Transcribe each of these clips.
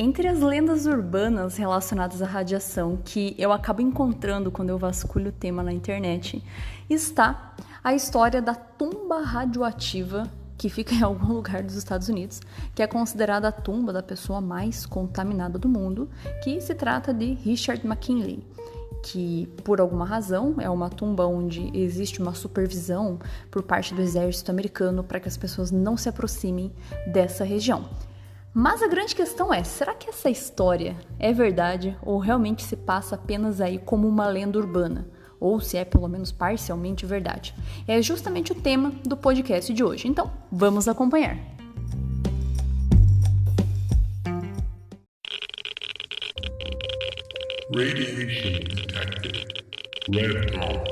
Entre as lendas urbanas relacionadas à radiação que eu acabo encontrando quando eu vasculho o tema na internet, está a história da tumba radioativa que fica em algum lugar dos Estados Unidos, que é considerada a tumba da pessoa mais contaminada do mundo, que se trata de Richard McKinley, que por alguma razão é uma tumba onde existe uma supervisão por parte do exército americano para que as pessoas não se aproximem dessa região. Mas a grande questão é, será que essa história é verdade ou realmente se passa apenas aí como uma lenda urbana? Ou se é pelo menos parcialmente verdade? É justamente o tema do podcast de hoje, então vamos acompanhar. Radiation detected. Red dawn.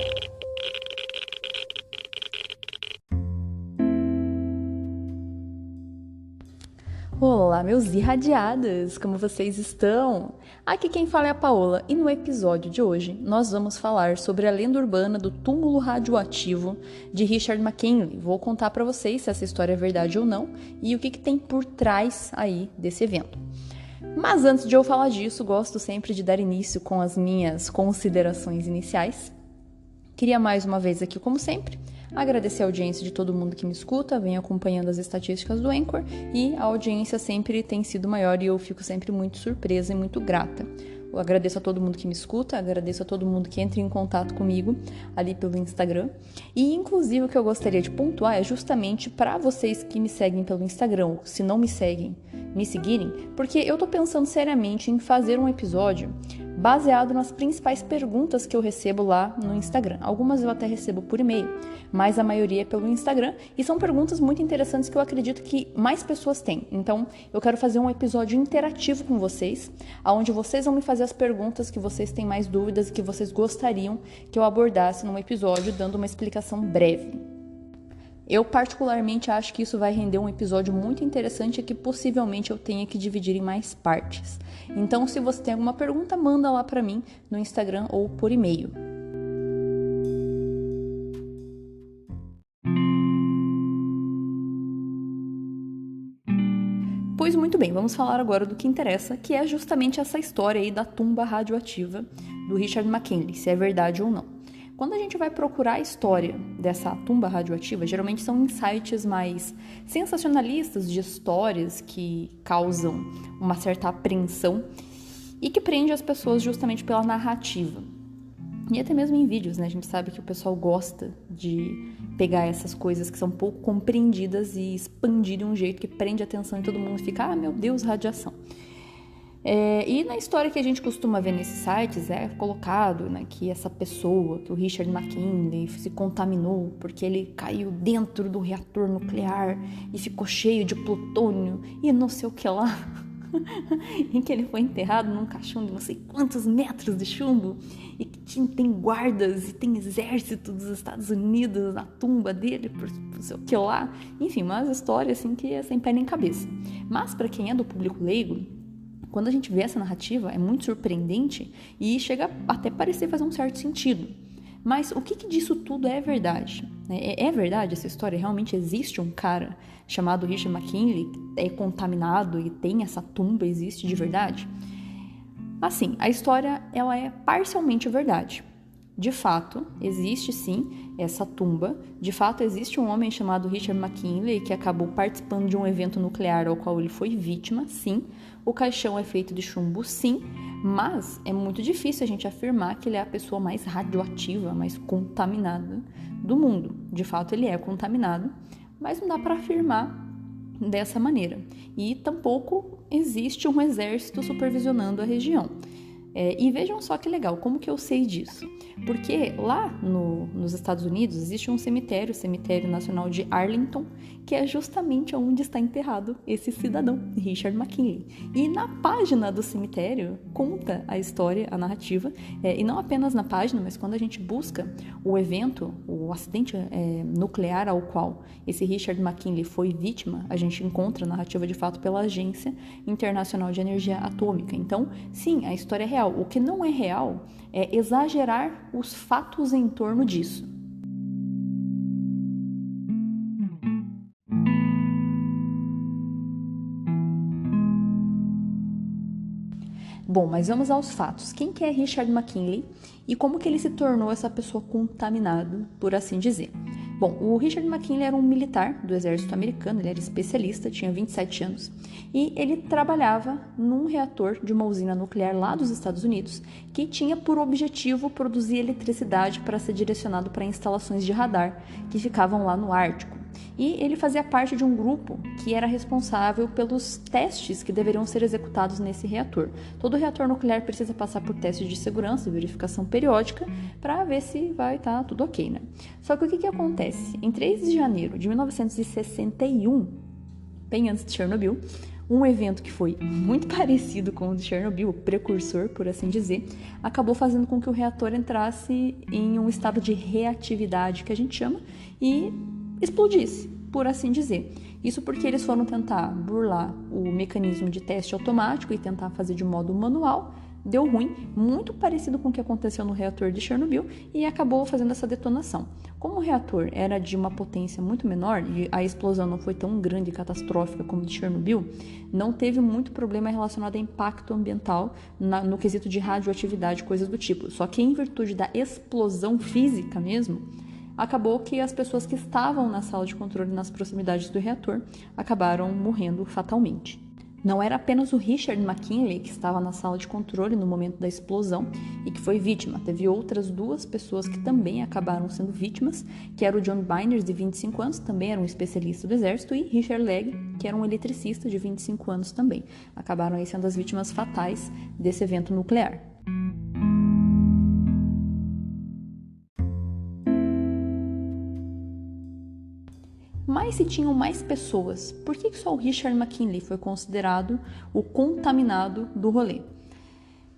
Olá, meus irradiadas! Como vocês estão? Aqui quem fala é a Paola e no episódio de hoje nós vamos falar sobre a lenda urbana do túmulo radioativo de Richard McKinley. Vou contar para vocês se essa história é verdade ou não e o que tem por trás aí desse evento. Mas antes de eu falar disso, gosto sempre de dar início com as minhas considerações iniciais. Queria mais uma vez aqui, como sempre, agradecer a audiência de todo mundo que me escuta, vem acompanhando as estatísticas do Anchor e a audiência sempre tem sido maior e eu fico sempre muito surpresa e muito grata. Eu agradeço a todo mundo que me escuta, agradeço a todo mundo que entra em contato comigo ali pelo Instagram. E, inclusive, o que eu gostaria de pontuar é justamente para vocês que me seguem pelo Instagram, ou se não me seguem, me seguirem, porque eu tô pensando seriamente em fazer um episódio baseado nas principais perguntas que eu recebo lá no Instagram. Algumas eu até recebo por e-mail, mas a maioria é pelo Instagram e são perguntas muito interessantes que eu acredito que mais pessoas têm. Então, eu quero fazer um episódio interativo com vocês, onde vocês vão me fazer as perguntas que vocês têm mais dúvidas e que vocês gostariam que eu abordasse num episódio, dando uma explicação breve. Eu particularmente acho que isso vai render um episódio muito interessante e que possivelmente eu tenha que dividir em mais partes. Então, se você tem alguma pergunta, manda lá para mim no Instagram ou por e-mail. Pois muito bem, vamos falar agora do que interessa, que é justamente essa história aí da tumba radioativa do Richard McKinley, se é verdade ou não. Quando a gente vai procurar a história dessa tumba radioativa, geralmente são insights mais sensacionalistas de histórias que causam uma certa apreensão e que prende as pessoas justamente pela narrativa. E até mesmo em vídeos, né? A gente sabe que o pessoal gosta de pegar essas coisas que são pouco compreendidas e expandir de um jeito que prende a atenção e todo mundo fica, meu Deus, radiação. E na história que a gente costuma ver nesses sites é colocado, né, que essa pessoa, que o Richard McKinley se contaminou porque ele caiu dentro do reator nuclear e ficou cheio de plutônio e não sei o que lá, em que ele foi enterrado num caixão de não sei quantos metros de chumbo e que tem guardas e tem exército dos Estados Unidos na tumba dele, por não sei o que lá. Enfim, umas histórias assim que é sem pé nem cabeça. Mas para quem é do público leigo, quando a gente vê essa narrativa, é muito surpreendente e chega até parecer fazer um certo sentido. Mas o que disso tudo é verdade? É verdade essa história? Realmente existe um cara chamado Richard McKinley que é contaminado e tem essa tumba, existe de verdade? Assim, a história ela é parcialmente verdade. De fato, existe sim essa tumba. De fato, existe um homem chamado Richard McKinley que acabou participando de um evento nuclear ao qual ele foi vítima, sim. O caixão é feito de chumbo, sim. Mas é muito difícil a gente afirmar que ele é a pessoa mais radioativa, mais contaminada do mundo. De fato, ele é contaminado, mas não dá para afirmar dessa maneira. E tampouco existe um exército supervisionando a região. E vejam só que legal, como que eu sei disso? Porque lá nos Estados Unidos existe um cemitério, o Cemitério Nacional de Arlington, que é justamente onde está enterrado esse cidadão, Richard McKinley. E na página do cemitério conta a história, a narrativa, e não apenas na página, mas quando a gente busca o evento, o acidente nuclear ao qual esse Richard McKinley foi vítima, a gente encontra a narrativa de fato pela Agência Internacional de Energia Atômica. Então, sim, a história é real. O que não é real é exagerar os fatos em torno disso. Bom, mas vamos aos fatos. Quem que é Richard McKinley e como que ele se tornou essa pessoa contaminada, por assim dizer? Bom, o Richard McKinley era um militar do exército americano, ele era especialista, tinha 27 anos, e ele trabalhava num reator de uma usina nuclear lá dos Estados Unidos, que tinha por objetivo produzir eletricidade para ser direcionado para instalações de radar que ficavam lá no Ártico. E ele fazia parte de um grupo que era responsável pelos testes que deveriam ser executados nesse reator. Todo reator nuclear precisa passar por testes de segurança e verificação periódica para ver se vai estar tudo ok, né? Só que o que acontece? Em 3 de janeiro de 1961, bem antes de Chernobyl, um evento que foi muito parecido com o de Chernobyl, o precursor, por assim dizer, acabou fazendo com que o reator entrasse em um estado de reatividade, que a gente chama, e explodisse, por assim dizer. Isso porque eles foram tentar burlar o mecanismo de teste automático e tentar fazer de modo manual. Deu ruim, muito parecido com o que aconteceu no reator de Chernobyl, e acabou fazendo essa detonação. Como o reator era de uma potência muito menor e a explosão não foi tão grande e catastrófica como de Chernobyl, não teve muito problema relacionado a impacto ambiental no quesito de radioatividade, coisas do tipo. Só que em virtude da explosão física mesmo, acabou que as pessoas que estavam na sala de controle nas proximidades do reator acabaram morrendo fatalmente. Não era apenas o Richard McKinley que estava na sala de controle no momento da explosão e que foi vítima. Teve outras 2 pessoas que também acabaram sendo vítimas, que era o John Byers, de 25 anos, também era um especialista do exército, e Richard Legge, que era um eletricista de 25 anos também. Acabaram aí sendo as vítimas fatais desse evento nuclear. Mas se tinham mais pessoas, por que só o Richard McKinley foi considerado o contaminado do rolê?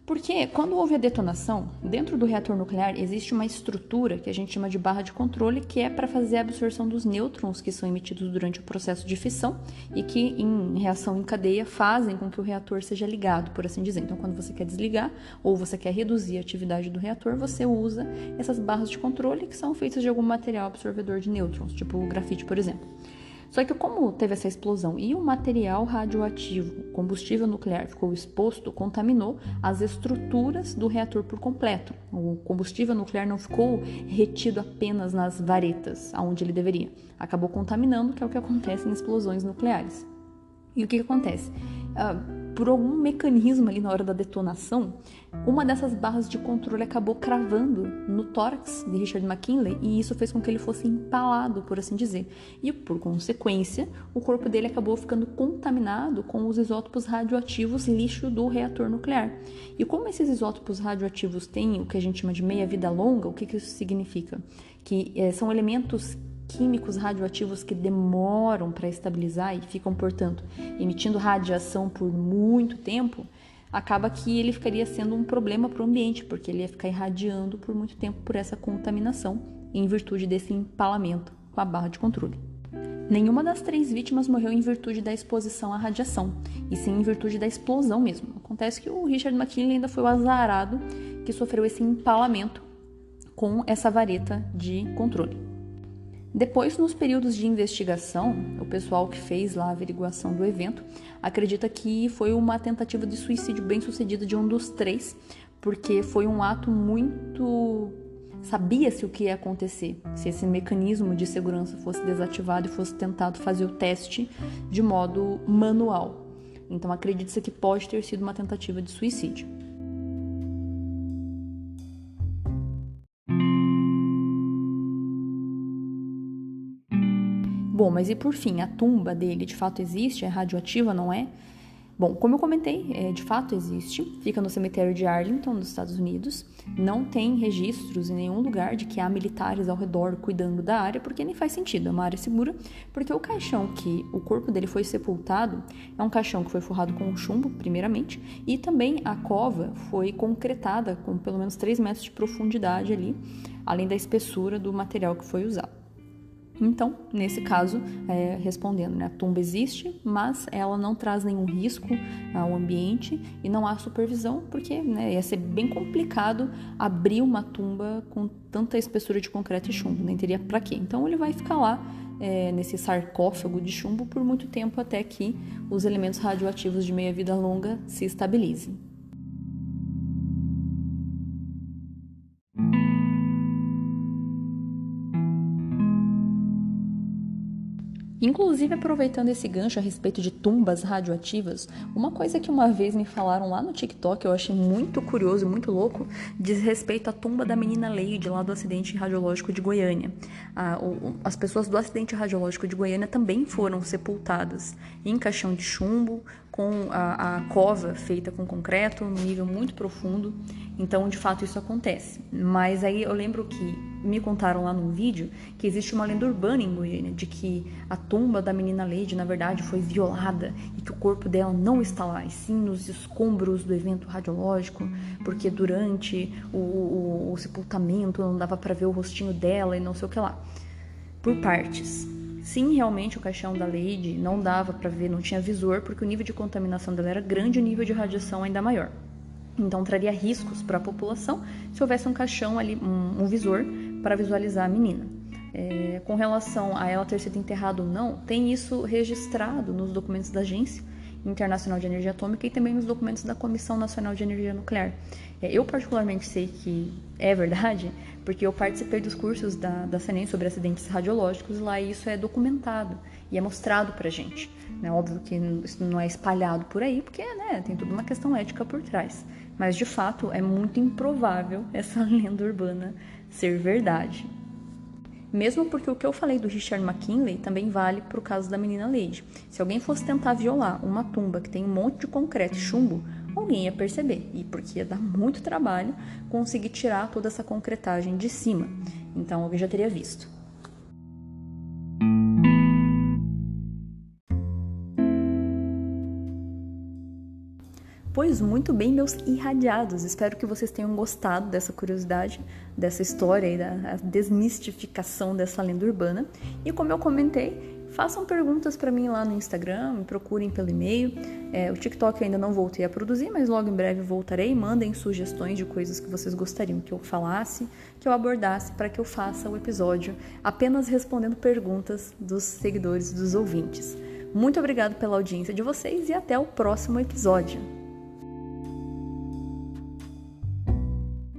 Porque quando houve a detonação, dentro do reator nuclear existe uma estrutura que a gente chama de barra de controle, que é para fazer a absorção dos nêutrons que são emitidos durante o processo de fissão e que, em reação em cadeia, fazem com que o reator seja ligado, por assim dizer. Então, quando você quer desligar ou você quer reduzir a atividade do reator, você usa essas barras de controle que são feitas de algum material absorvedor de nêutrons, tipo o grafite, por exemplo. Só que como teve essa explosão e o material radioativo, combustível nuclear, ficou exposto, contaminou as estruturas do reator por completo. O combustível nuclear não ficou retido apenas nas varetas, aonde ele deveria. Acabou contaminando, que é o que acontece em explosões nucleares. E o que acontece? Por algum mecanismo ali na hora da detonação, uma dessas barras de controle acabou cravando no tórax de Richard McKinley e isso fez com que ele fosse empalado, por assim dizer. E, por consequência, o corpo dele acabou ficando contaminado com os isótopos radioativos lixo do reator nuclear. E como esses isótopos radioativos têm o que a gente chama de meia-vida longa, o que isso significa? Que são elementos químicos radioativos que demoram para estabilizar e ficam, portanto, emitindo radiação por muito tempo, acaba que ele ficaria sendo um problema para o ambiente, porque ele ia ficar irradiando por muito tempo por essa contaminação, em virtude desse empalamento com a barra de controle. Nenhuma das 3 vítimas morreu em virtude da exposição à radiação, e sim em virtude da explosão mesmo. Acontece que o Richard McKinley ainda foi o azarado que sofreu esse empalamento com essa vareta de controle. Depois, nos períodos de investigação, o pessoal que fez lá a averiguação do evento acredita que foi uma tentativa de suicídio bem sucedida de um dos 3, porque foi um ato muito... Sabia-se o que ia acontecer se esse mecanismo de segurança fosse desativado e fosse tentado fazer o teste de modo manual. Então, acredita-se que pode ter sido uma tentativa de suicídio. Bom, mas e por fim, a tumba dele de fato existe? É radioativa, não é? Bom, como eu comentei, de fato existe. Fica no cemitério de Arlington, nos Estados Unidos. Não tem registros em nenhum lugar de que há militares ao redor cuidando da área, porque nem faz sentido, é uma área segura, porque o caixão que o corpo dele foi sepultado é um caixão que foi forrado com chumbo, primeiramente, e também a cova foi concretada com pelo menos 3 metros de profundidade ali, além da espessura do material que foi usado. Então, nesse caso, respondendo, né, a tumba existe, mas ela não traz nenhum risco ao ambiente e não há supervisão, porque ia ser bem complicado abrir uma tumba com tanta espessura de concreto e chumbo, nem teria para quê. Então, ele vai ficar lá nesse sarcófago de chumbo por muito tempo até que os elementos radioativos de meia-vida longa se estabilizem. Inclusive, aproveitando esse gancho a respeito de tumbas radioativas, uma coisa que uma vez me falaram lá no TikTok, eu achei muito curioso, muito louco, diz respeito à tumba da menina Leide, lá do acidente radiológico de Goiânia. As pessoas do acidente radiológico de Goiânia também foram sepultadas em caixão de chumbo, com a cova feita com concreto, num nível muito profundo. Então, de fato, isso acontece. Mas aí eu lembro que me contaram lá num vídeo que existe uma lenda urbana em Goiânia de que a tumba da menina Leide, na verdade, foi violada e que o corpo dela não está lá, e sim nos escombros do evento radiológico, porque durante o sepultamento não dava para ver o rostinho dela e não sei o que lá. Por partes. Sim, realmente o caixão da Leide não dava para ver, não tinha visor, porque o nível de contaminação dela era grande e o nível de radiação ainda maior. Então traria riscos para a população se houvesse um caixão ali, um visor para visualizar a menina. Com relação a ela ter sido enterrada ou não, tem isso registrado nos documentos da Agência Internacional de Energia Atômica e também nos documentos da Comissão Nacional de Energia Nuclear. Eu particularmente sei que é verdade, porque eu participei dos cursos da CENEM sobre acidentes radiológicos, e lá isso é documentado e é mostrado pra gente. Óbvio que isso não é espalhado por aí, porque tem toda uma questão ética por trás. Mas, de fato, é muito improvável essa lenda urbana ser verdade. Mesmo porque o que eu falei do Richard McKinley também vale para o caso da menina Leide. Se alguém fosse tentar violar uma tumba que tem um monte de concreto e chumbo, alguém ia perceber, e porque ia dar muito trabalho conseguir tirar toda essa concretagem de cima. Então alguém já teria visto. Pois muito bem, meus irradiados, espero que vocês tenham gostado dessa curiosidade, dessa história e da desmistificação dessa lenda urbana. E como eu comentei, façam perguntas para mim lá no Instagram, me procurem pelo e-mail. O TikTok eu ainda não voltei a produzir, mas logo em breve voltarei. Mandem sugestões de coisas que vocês gostariam que eu falasse, que eu abordasse, para que eu faça o episódio apenas respondendo perguntas dos seguidores, dos ouvintes. Muito obrigado pela audiência de vocês e até o próximo episódio.